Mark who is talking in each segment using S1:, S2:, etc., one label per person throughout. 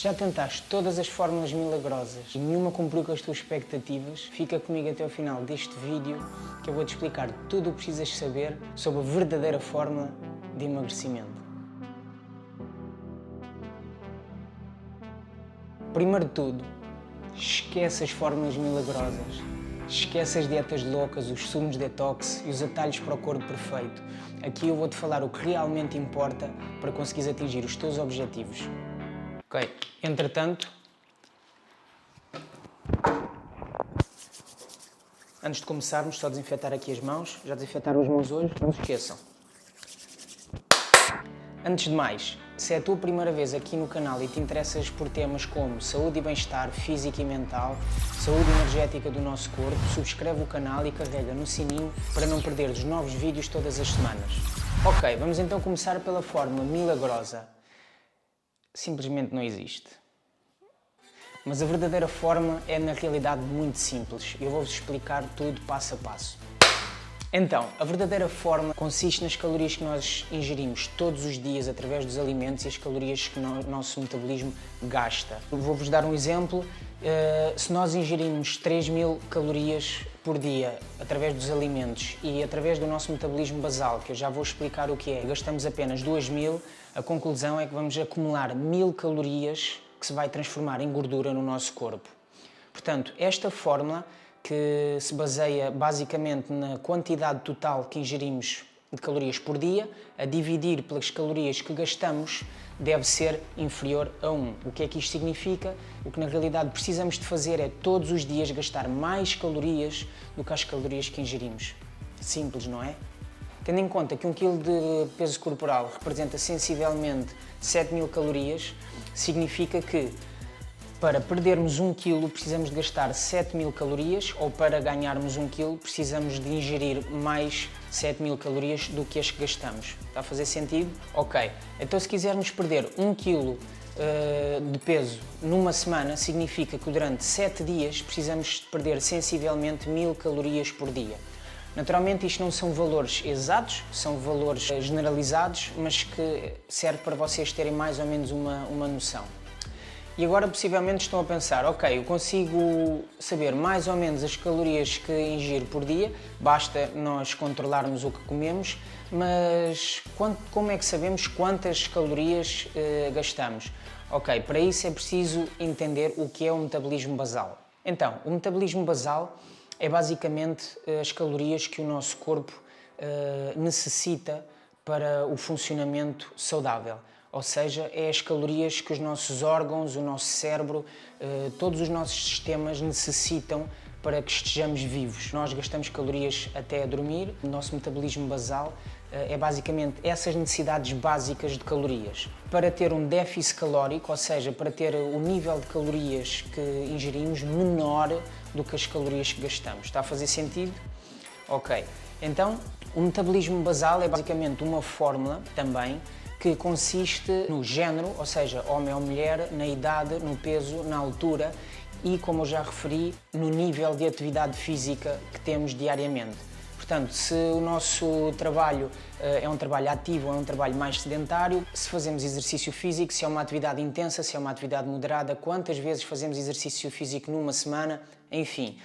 S1: Se já tentaste todas as fórmulas milagrosas e nenhuma cumpriu com as tuas expectativas, fica comigo até ao final deste vídeo que eu vou-te explicar tudo o que precisas saber sobre a verdadeira fórmula de emagrecimento. Primeiro de tudo, esquece as fórmulas milagrosas. Esquece as dietas loucas, os sumos detox e os atalhos para o corpo perfeito. Aqui eu vou-te falar o que realmente importa para conseguires atingir os teus objetivos. Ok, entretanto, antes de começarmos, só desinfetar aqui as mãos. Já desinfetaram as mãos hoje? Não se esqueçam. Antes de mais, se é a tua primeira vez aqui no canal e te interessas por temas como saúde e bem-estar físico e mental, saúde energética do nosso corpo, subscreve o canal e carrega no sininho para não perder os novos vídeos todas as semanas. Ok, vamos então começar pela fórmula milagrosa. Simplesmente não existe. Mas a verdadeira fórmula é na realidade muito simples. Eu vou-vos explicar tudo passo a passo. Então, a verdadeira fórmula consiste nas calorias que nós ingerimos todos os dias através dos alimentos e as calorias que o nosso metabolismo gasta. Vou-vos dar um exemplo. Se nós ingerimos 3.000 calorias por dia através dos alimentos e através do nosso metabolismo basal, que eu já vou explicar o que é, gastamos apenas 2.000, a conclusão é que vamos acumular 1.000 calorias que se vai transformar em gordura no nosso corpo. Portanto, esta fórmula, que se baseia basicamente na quantidade total que ingerimos de calorias por dia, a dividir pelas calorias que gastamos, deve ser inferior a 1. O que é que isto significa? O que na realidade precisamos de fazer é todos os dias gastar mais calorias do que as calorias que ingerimos. Simples, não é? Tendo em conta que 1 kg de peso corporal representa sensivelmente 7.000 calorias, significa que para perdermos 1 kg precisamos de gastar 7.000 calorias ou para ganharmos 1 kg precisamos de ingerir mais 7.000 calorias do que as que gastamos. Está a fazer sentido? Ok. Então se quisermos perder 1 kg de peso numa semana, significa que durante 7 dias precisamos de perder sensivelmente 1.000 calorias por dia. Naturalmente isto não são valores exatos, são valores generalizados, mas que serve para vocês terem mais ou menos uma noção. E agora possivelmente estão a pensar, ok, eu consigo saber mais ou menos as calorias que ingiro por dia, basta nós controlarmos o que comemos, mas como é que sabemos quantas calorias gastamos? Ok, para isso é preciso entender o que é o metabolismo basal. Então, o metabolismo basal é basicamente as calorias que o nosso corpo necessita para o funcionamento saudável. Ou seja, é as calorias que os nossos órgãos, o nosso cérebro, todos os nossos sistemas necessitam para que estejamos vivos. Nós gastamos calorias até a dormir, o nosso metabolismo basal é basicamente essas necessidades básicas de calorias. Para ter um déficit calórico, ou seja, para ter o nível de calorias que ingerimos menor do que as calorias que gastamos. Está a fazer sentido? Ok. Então, o metabolismo basal é basicamente uma fórmula também que consiste no género, ou seja, homem ou mulher, na idade, no peso, na altura e, como eu já referi, no nível de atividade física que temos diariamente. Portanto, se o nosso trabalho é um trabalho ativo ou é um trabalho mais sedentário, se fazemos exercício físico, se é uma atividade intensa, se é uma atividade moderada, quantas vezes fazemos exercício físico numa semana, enfim.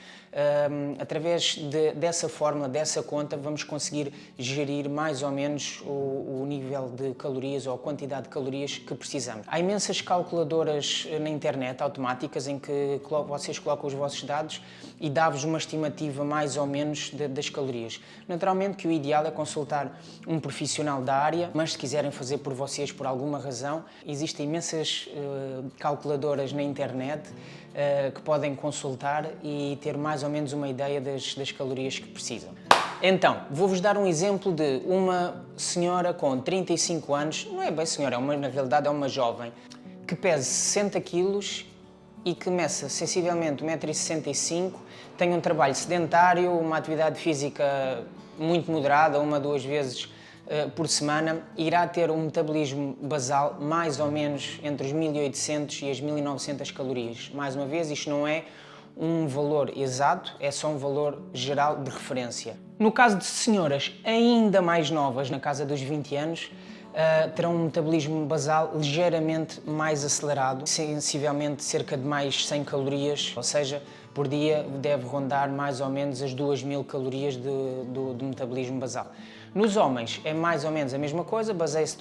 S1: Através dessa fórmula, dessa conta, vamos conseguir gerir mais ou menos o nível de calorias ou a quantidade de calorias que precisamos. Há imensas calculadoras na internet automáticas em que vocês colocam os vossos dados e dá-vos uma estimativa mais ou menos das calorias. Naturalmente que o ideal é consultar um profissional da área, mas se quiserem fazer por vocês por alguma razão, existem imensas calculadoras na internet que podem consultar e ter mais ou menos uma ideia das calorias que precisam. Então, vou-vos dar um exemplo de uma senhora com 35 anos, não é bem senhora, na realidade é uma jovem, que pesa 60 kg e que meça sensivelmente 1,65 m, tem um trabalho sedentário, uma atividade física muito moderada, 1 a 2 vezes por semana, irá ter um metabolismo basal mais ou menos entre os 1.800 e as 1.900 calorias. Mais uma vez, isto não é um valor exato, é só um valor geral de referência. No caso de senhoras ainda mais novas, na casa dos 20 anos, terão um metabolismo basal ligeiramente mais acelerado, sensivelmente cerca de mais 100 calorias, ou seja, por dia deve rondar mais ou menos as 2000 calorias do metabolismo basal. Nos homens é mais ou menos a mesma coisa,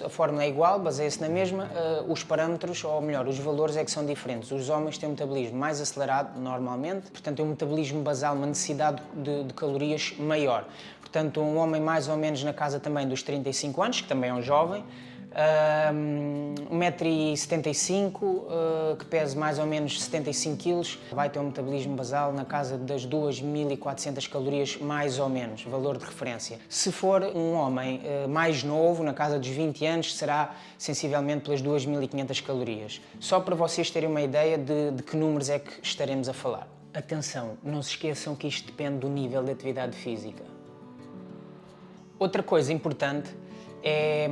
S1: a fórmula é igual, baseia-se na mesma, os parâmetros, ou melhor, os valores é que são diferentes. Os homens têm um metabolismo mais acelerado normalmente, portanto tem um metabolismo basal, uma necessidade de calorias maior. Portanto, um homem mais ou menos na casa também dos 35 anos, que também é um jovem, 1,75 m, que pese mais ou menos 75 kg, vai ter um metabolismo basal na casa das 2400 calorias, mais ou menos, valor de referência. Se for um homem mais novo, na casa dos 20 anos, será sensivelmente pelas 2500 calorias. Só para vocês terem uma ideia de que números é que estaremos a falar. Atenção, não se esqueçam que isto depende do nível de atividade física. Outra coisa importante é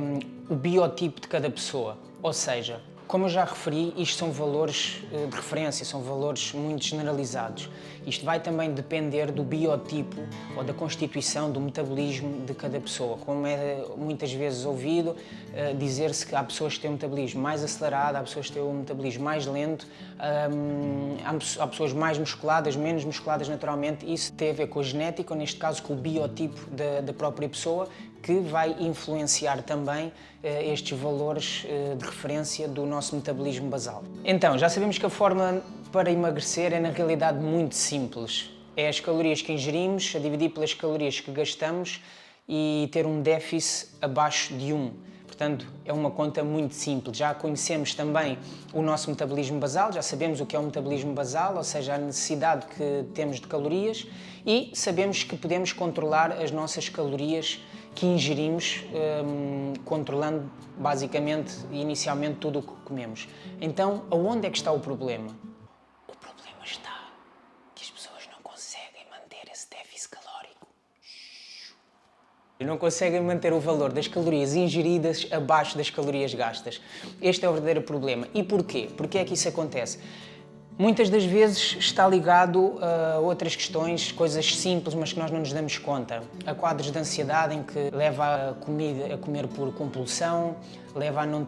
S1: o biotipo de cada pessoa, ou seja, como eu já referi, isto são valores de referência, são valores muito generalizados. Isto vai também depender do biotipo ou da constituição, do metabolismo de cada pessoa. Como é muitas vezes ouvido dizer-se que há pessoas que têm um metabolismo mais acelerado, há pessoas que têm um metabolismo mais lento, há pessoas mais musculadas, menos musculadas naturalmente. Isso tem a ver com a genética, ou neste caso com o biotipo da própria pessoa, que vai influenciar também estes valores de referência do nosso metabolismo basal. Então, já sabemos que a fórmula para emagrecer é na realidade muito simples. É as calorias que ingerimos a dividir pelas calorias que gastamos e ter um déficit abaixo de 1. Portanto, é uma conta muito simples. Já conhecemos também o nosso metabolismo basal, já sabemos o que é o metabolismo basal, ou seja, a necessidade que temos de calorias, e sabemos que podemos controlar as nossas calorias que ingerimos, controlando basicamente e inicialmente tudo o que comemos. Então, aonde é que está o problema? O problema está que as pessoas não conseguem manter esse déficit calórico. Não conseguem manter o valor das calorias ingeridas abaixo das calorias gastas. Este é o verdadeiro problema. E porquê? Porquê é que isso acontece? Muitas das vezes está ligado a outras questões, coisas simples, mas que nós não nos damos conta. A quadros de ansiedade em que leva a comer por compulsão, leva a não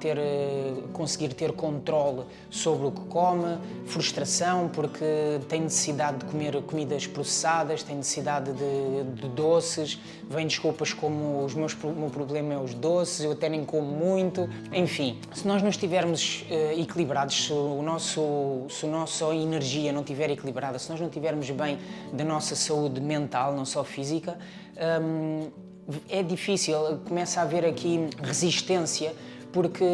S1: conseguir ter controle sobre o que come, frustração porque tem necessidade de comer comidas processadas, tem necessidade de doces, vem desculpas como o meu problema é os doces, eu até nem como muito. Enfim, se nós não estivermos equilibrados, se a nossa energia não estiver equilibrada, se nós não estivermos bem da nossa saúde mental, não só física, é difícil, começa a haver aqui resistência, porque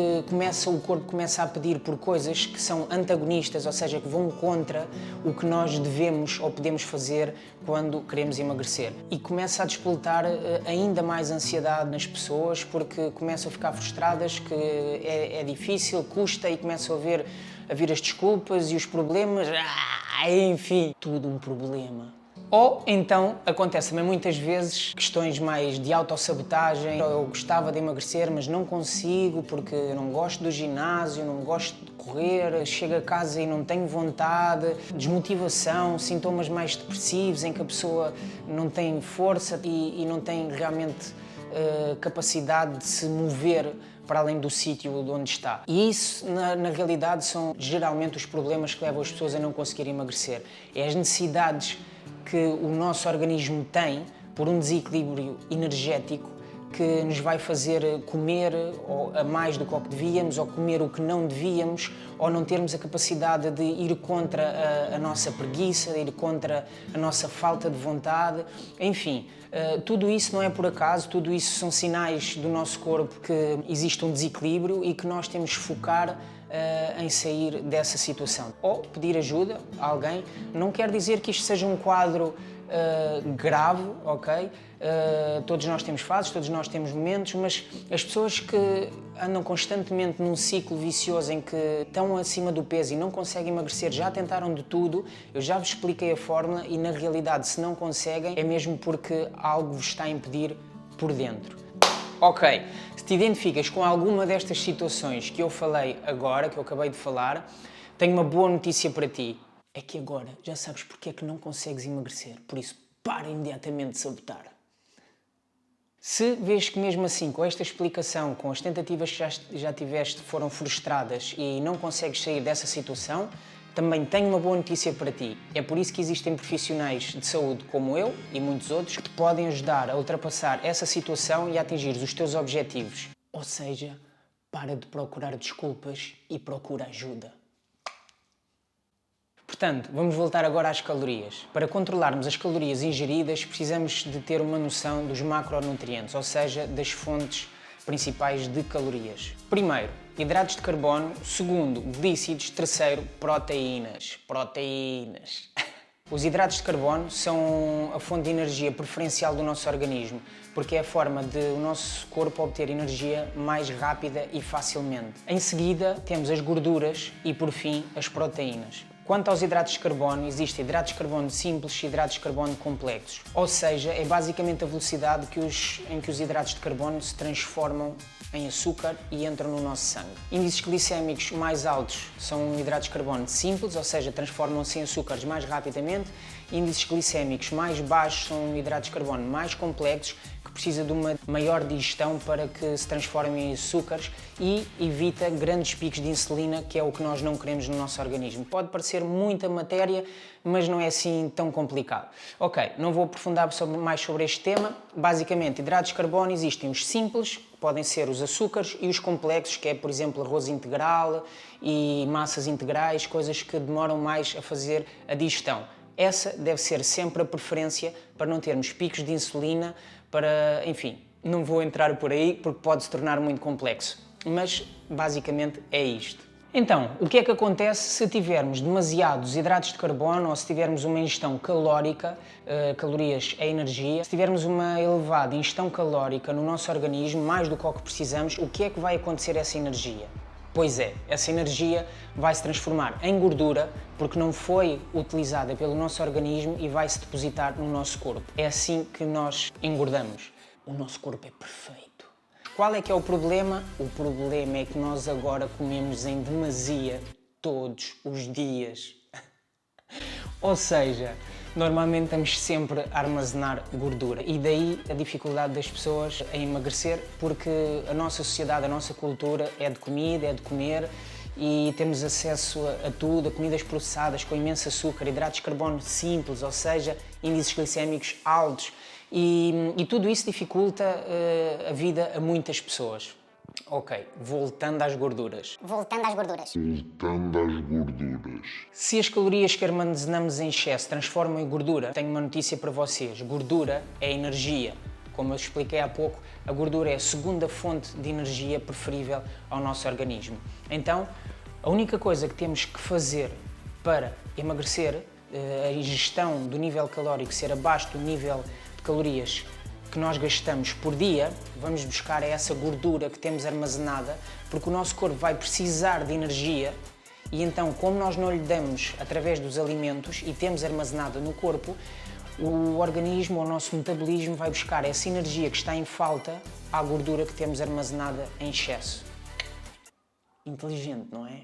S1: o corpo começa a pedir por coisas que são antagonistas, ou seja, que vão contra o que nós devemos ou podemos fazer quando queremos emagrecer. E começa a despoletar ainda mais ansiedade nas pessoas, porque começam a ficar frustradas, que é difícil, custa, e começam a vir as desculpas e os problemas, enfim, tudo um problema. Ou então acontece também muitas vezes questões mais de autossabotagem. Eu gostava de emagrecer, mas não consigo porque não gosto do ginásio, não gosto de correr, chego a casa e não tenho vontade, desmotivação, sintomas mais depressivos em que a pessoa não tem força e não tem realmente capacidade de se mover para além do sítio onde está. E isso, na realidade, são geralmente os problemas que levam as pessoas a não conseguir emagrecer. É as necessidades que o nosso organismo tem por um desequilíbrio energético que nos vai fazer comer a mais do que o que devíamos, ou comer o que não devíamos, ou não termos a capacidade de ir contra a nossa preguiça, de ir contra a nossa falta de vontade. Enfim, tudo isso não é por acaso, tudo isso são sinais do nosso corpo que existe um desequilíbrio e que nós temos de focar em sair dessa situação. Ou pedir ajuda a alguém. Não quer dizer que isto seja um quadro grave, ok? Todos nós temos fases, todos nós temos momentos, mas as pessoas que andam constantemente num ciclo vicioso em que estão acima do peso e não conseguem emagrecer, já tentaram de tudo, eu já vos expliquei a fórmula e na realidade se não conseguem é mesmo porque algo vos está a impedir por dentro. Ok, se te identificas com alguma destas situações que eu falei agora, que eu acabei de falar, tenho uma boa notícia para ti. É que agora já sabes porque é que não consegues emagrecer, por isso para imediatamente de sabotar. Se vês que mesmo assim, com esta explicação, com as tentativas que já tiveste foram frustradas e não consegues sair dessa situação, também tenho uma boa notícia para ti. É por isso que existem profissionais de saúde como eu e muitos outros que te podem ajudar a ultrapassar essa situação e a atingir os teus objetivos. Ou seja, para de procurar desculpas e procura ajuda. Portanto, vamos voltar agora às calorias. Para controlarmos as calorias ingeridas, precisamos de ter uma noção dos macronutrientes, ou seja, das fontes principais de calorias. Primeiro, hidratos de carbono. Segundo, glícidos. Terceiro, proteínas. Proteínas. Os hidratos de carbono são a fonte de energia preferencial do nosso organismo, porque é a forma de o nosso corpo obter energia mais rápida e facilmente. Em seguida, temos as gorduras e, por fim, as proteínas. Quanto aos hidratos de carbono, existem hidratos de carbono simples e hidratos de carbono complexos. Ou seja, é basicamente a velocidade em que os hidratos de carbono se transformam em açúcar e entram no nosso sangue. Índices glicémicos mais altos são hidratos de carbono simples, ou seja, transformam-se em açúcares mais rapidamente. Índices glicémicos mais baixos são hidratos de carbono mais complexos, que precisa de uma maior digestão para que se transformem em açúcares e evita grandes picos de insulina, que é o que nós não queremos no nosso organismo. Pode parecer muita matéria, mas não é assim tão complicado. Ok, não vou aprofundar mais sobre este tema. Basicamente, hidratos de carbono existem os simples, que podem ser os açúcares, e os complexos, que é, por exemplo, arroz integral e massas integrais, coisas que demoram mais a fazer a digestão. Essa deve ser sempre a preferência para não termos picos de insulina, enfim, não vou entrar por aí porque pode se tornar muito complexo, mas basicamente é isto. Então, o que é que acontece se tivermos demasiados hidratos de carbono ou se tivermos uma ingestão calórica, calorias é energia, se tivermos uma elevada ingestão calórica no nosso organismo, mais do que o que precisamos, o que é que vai acontecer a essa energia? Pois é, essa energia vai se transformar em gordura porque não foi utilizada pelo nosso organismo e vai se depositar no nosso corpo. É assim que nós engordamos. O nosso corpo é perfeito. Qual é que é o problema? O problema é que nós agora comemos em demasia todos os dias. Ou seja, normalmente estamos sempre a armazenar gordura e daí a dificuldade das pessoas em emagrecer, porque a nossa sociedade, a nossa cultura é de comida, é de comer e temos acesso a tudo, a comidas processadas com imenso açúcar, hidratos de carbono simples, ou seja, índices glicémicos altos e tudo isso dificulta a vida a muitas pessoas. Ok, voltando às gorduras. Se as calorias que armazenamos em excesso transformam em gordura, tenho uma notícia para vocês. Gordura é energia. Como eu expliquei há pouco, a gordura é a segunda fonte de energia preferível ao nosso organismo. Então, a única coisa que temos que fazer para emagrecer, a ingestão do nível calórico ser abaixo do nível de calorias que nós gastamos por dia, vamos buscar essa gordura que temos armazenada, porque o nosso corpo vai precisar de energia e então, como nós não lhe damos através dos alimentos e temos armazenada no corpo, o organismo, o nosso metabolismo vai buscar essa energia que está em falta à gordura que temos armazenada em excesso. Inteligente, não é?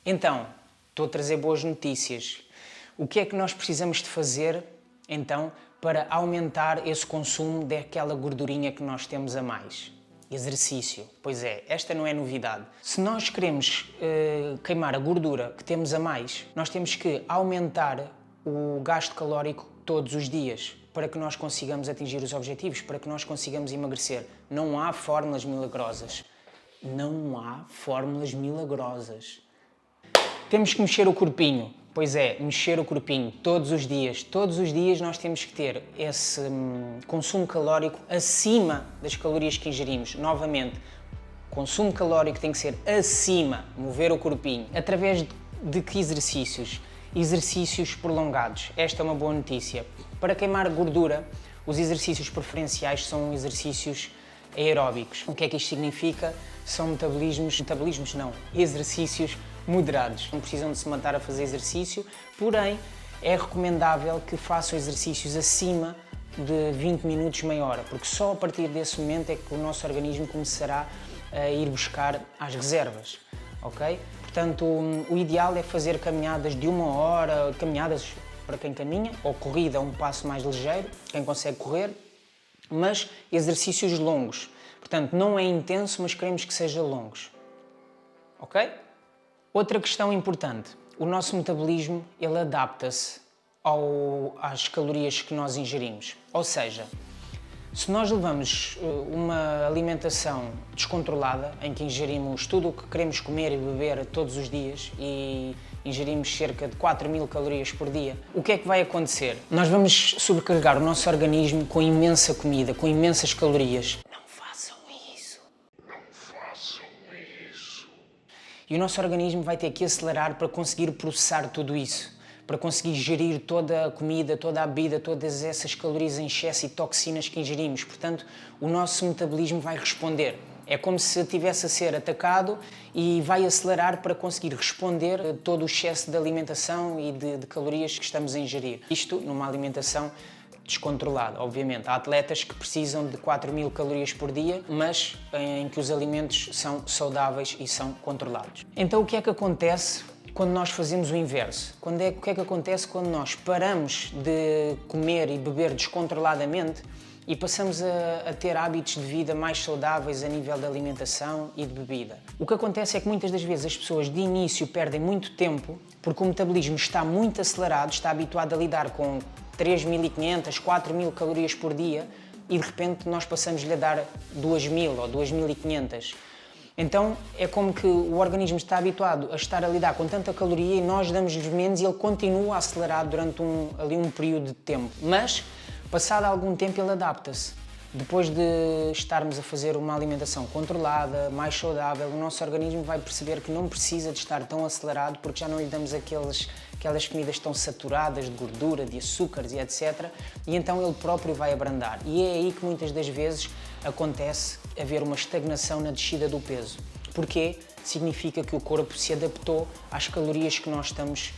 S1: Então, estou a trazer boas notícias. O que é que nós precisamos de fazer, então, para aumentar esse consumo daquela gordurinha que nós temos a mais? Exercício. Pois é, esta não é novidade. Se nós queremos queimar a gordura que temos a mais, nós temos que aumentar o gasto calórico todos os dias para que nós consigamos atingir os objetivos, para que nós consigamos emagrecer. Não há fórmulas milagrosas. Não há fórmulas milagrosas. Temos que mexer o corpinho. Pois é, mexer o corpinho todos os dias. Todos os dias nós temos que ter esse consumo calórico acima das calorias que ingerimos. Novamente, consumo calórico tem que ser acima, mover o corpinho. Através de que exercícios? Exercícios prolongados. Esta é uma boa notícia. Para queimar gordura, os exercícios preferenciais são exercícios aeróbicos. O que é que isto significa? São exercícios moderados. Não precisam de se matar a fazer exercício, porém é recomendável que façam exercícios acima de 20 minutos, meia hora, porque só a partir desse momento é que o nosso organismo começará a ir buscar às reservas, ok? Portanto, o ideal é fazer caminhadas de 1 hora, caminhadas para quem caminha, ou corrida a um passo mais ligeiro, quem consegue correr, mas exercícios longos. Portanto, não é intenso, mas queremos que seja longos. Ok? Outra questão importante. O nosso metabolismo, ele adapta-se às calorias que nós ingerimos. Ou seja, se nós levamos uma alimentação descontrolada, em que ingerimos tudo o que queremos comer e beber todos os dias e ingerimos cerca de 4.000 calorias por dia, o que é que vai acontecer? Nós vamos sobrecarregar o nosso organismo com imensa comida, com imensas calorias. Não façam isso. Não façam isso. E o nosso organismo vai ter que acelerar para conseguir processar tudo isso, para conseguir gerir toda a comida, toda a bebida, todas essas calorias em excesso e toxinas que ingerimos. Portanto, o nosso metabolismo vai responder. É como se estivesse a ser atacado e vai acelerar para conseguir responder a todo o excesso de alimentação e de calorias que estamos a ingerir. Isto numa alimentação descontrolada, obviamente. Há atletas que precisam de 4.000 calorias por dia, mas em que os alimentos são saudáveis e são controlados. Então, o que é que acontece quando nós fazemos o inverso? O que é que acontece quando nós paramos de comer e beber descontroladamente e passamos a ter hábitos de vida mais saudáveis a nível de alimentação e de bebida? O que acontece é que muitas das vezes as pessoas de início perdem muito tempo porque o metabolismo está muito acelerado, está habituado a lidar com 3.500, 4.000 calorias por dia e de repente nós passamos-lhe a dar 2.000 ou 2.500. Então é como que o organismo está habituado a estar a lidar com tanta caloria e nós damos-lhe menos e ele continua acelerado durante um período de tempo. Mas, passado algum tempo, ele adapta-se. Depois de estarmos a fazer uma alimentação controlada, mais saudável, o nosso organismo vai perceber que não precisa de estar tão acelerado porque já não lhe damos aquelas comidas tão saturadas de gordura, de açúcares e etc. E então ele próprio vai abrandar. E é aí que muitas das vezes acontece haver uma estagnação na descida do peso. Porquê? Significa que o corpo se adaptou às calorias que nós estamos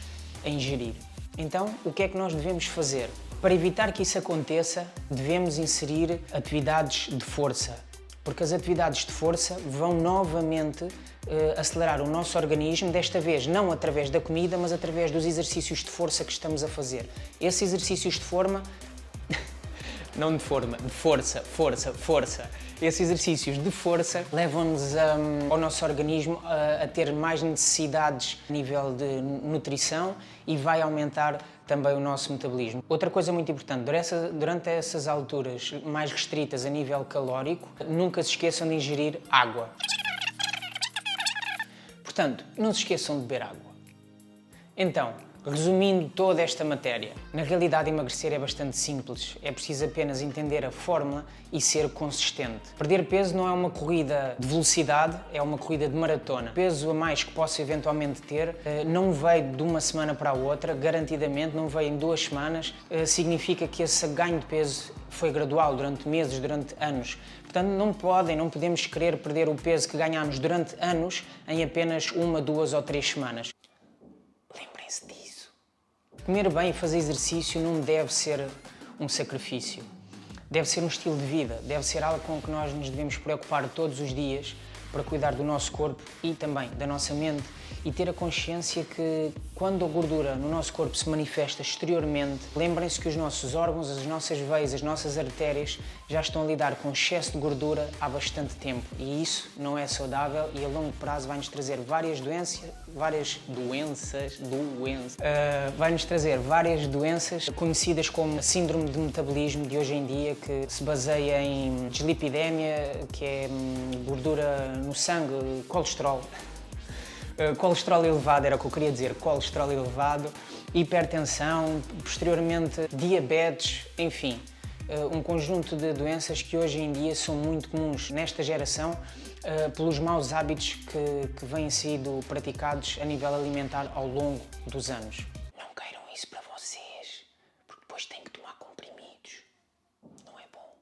S1: a ingerir. Então, o que é que nós devemos fazer? Para evitar que isso aconteça, devemos inserir atividades de força, porque as atividades de força vão novamente acelerar o nosso organismo, desta vez não através da comida, mas através dos exercícios de força que estamos a fazer. Esses exercícios de forma... não de forma, de força, força. Esses exercícios de força levam-nos ao nosso organismo a ter mais necessidades a nível de nutrição e vai aumentar também o nosso metabolismo. Outra coisa muito importante, durante essas alturas mais restritas a nível calórico, nunca se esqueçam de ingerir água. Portanto, não se esqueçam de beber água. Então, resumindo toda esta matéria, na realidade emagrecer é bastante simples, é preciso apenas entender a fórmula e ser consistente. Perder peso não é uma corrida de velocidade, é uma corrida de maratona. O peso a mais que possa eventualmente ter não veio de uma semana para a outra, garantidamente, não veio em 2 semanas, significa que esse ganho de peso foi gradual, durante meses, durante anos. Portanto, não podemos querer perder o peso que ganhamos durante anos em apenas 1, 2 ou 3 semanas. Lembrem-se disso. Comer bem e fazer exercício não deve ser um sacrifício. Deve ser um estilo de vida, deve ser algo com que nós nos devemos preocupar todos os dias para cuidar do nosso corpo e também da nossa mente e ter a consciência que quando a gordura no nosso corpo se manifesta exteriormente, lembrem-se que os nossos órgãos, as nossas veias, as nossas artérias já estão a lidar com excesso de gordura há bastante tempo e isso não é saudável e a longo prazo vai-nos trazer vai-nos trazer várias doenças conhecidas como a síndrome de metabolismo de hoje em dia, que se baseia em dislipidemia, que é gordura no sangue, colesterol. Colesterol elevado, era o que eu queria dizer, colesterol elevado, hipertensão, posteriormente diabetes, enfim, um conjunto de doenças que hoje em dia são muito comuns nesta geração pelos maus hábitos que vêm sido praticados a nível alimentar ao longo dos anos. Não queiram isso para vocês, porque depois têm que tomar comprimidos, não é bom.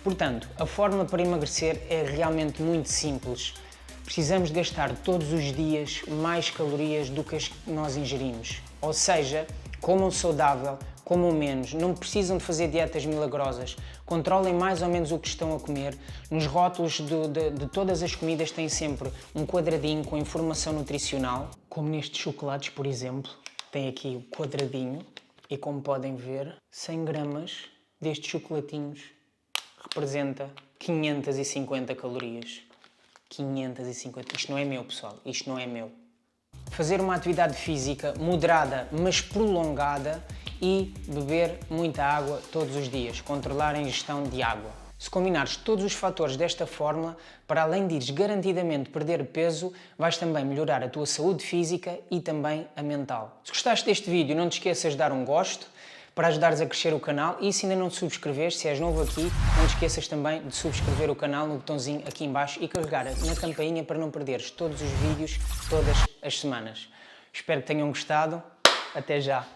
S1: Portanto, a fórmula para emagrecer é realmente muito simples. Precisamos gastar todos os dias mais calorias do que as que nós ingerimos. Ou seja, comam saudável, comam menos, não precisam de fazer dietas milagrosas, controlem mais ou menos o que estão a comer. Nos rótulos de todas as comidas tem sempre um quadradinho com informação nutricional, como nestes chocolates, por exemplo. Tem aqui o quadradinho e, como podem ver, 100 gramas destes chocolatinhos representa 550 calorias. 550. Isto não é meu, pessoal. Isto não é meu. Fazer uma atividade física moderada, mas prolongada e beber muita água todos os dias. Controlar a ingestão de água. Se combinares todos os fatores desta fórmula, para além de ires garantidamente perder peso, vais também melhorar a tua saúde física e também a mental. Se gostaste deste vídeo, não te esqueças de dar um gosto para ajudares a crescer o canal e se ainda não te subscreveste, se és novo aqui, não te esqueças também de subscrever o canal no botãozinho aqui em baixo e carregar na campainha para não perderes todos os vídeos todas as semanas. Espero que tenham gostado. Até já!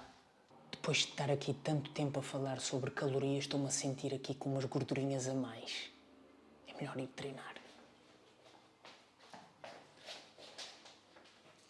S1: Depois de estar aqui tanto tempo a falar sobre calorias, estou-me a sentir aqui com umas gordurinhas a mais. É melhor ir treinar.